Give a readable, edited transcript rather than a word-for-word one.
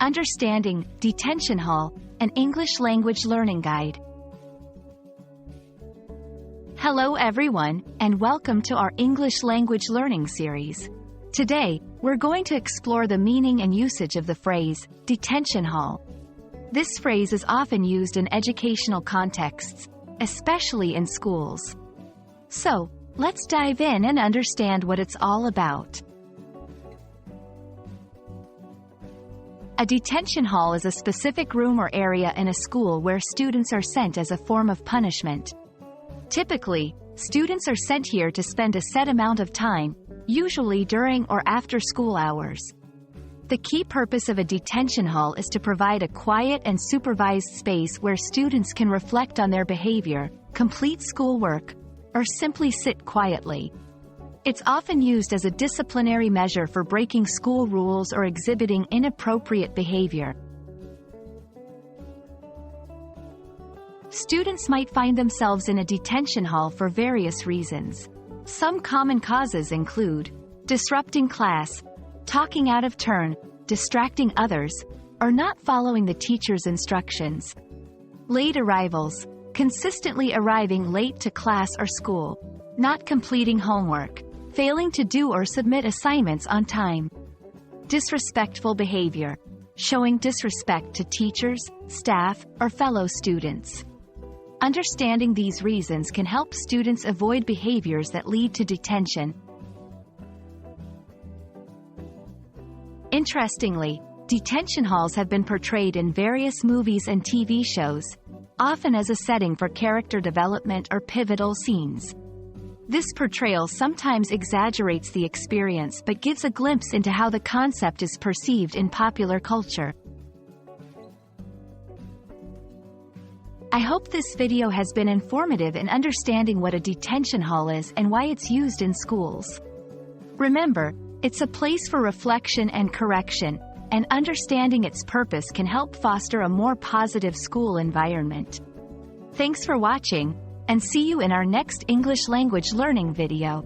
Understanding Detention Hall, an English language learning guide. Hello everyone, and welcome to our English language learning series. Today, we're going to explore the meaning and usage of the phrase, detention hall. This phrase is often used in educational contexts, especially in schools. So, let's dive in and understand what it's all about. A detention hall is a specific room or area in a school where students are sent as a form of punishment. Typically, students are sent here to spend a set amount of time, usually during or after school hours. The key purpose of a detention hall is to provide a quiet and supervised space where students can reflect on their behavior, complete schoolwork, or simply sit quietly. It's often used as a disciplinary measure for breaking school rules or exhibiting inappropriate behavior. Students might find themselves in a detention hall for various reasons. Some common causes include disrupting class, talking out of turn, distracting others, or not following the teacher's instructions. Late arrivals, consistently arriving late to class or school, not completing homework, failing to do or submit assignments on time. Disrespectful behavior, showing disrespect to teachers, staff, or fellow students. Understanding these reasons can help students avoid behaviors that lead to detention. Interestingly, detention halls have been portrayed in various movies and TV shows, often as a setting for character development or pivotal scenes. This portrayal sometimes exaggerates the experience but gives a glimpse into how the concept is perceived in popular culture. I hope this video has been informative in understanding what a detention hall is and why it's used in schools. Remember, it's a place for reflection and correction, and understanding its purpose can help foster a more positive school environment. Thanks for watching, and see you in our next English language learning video.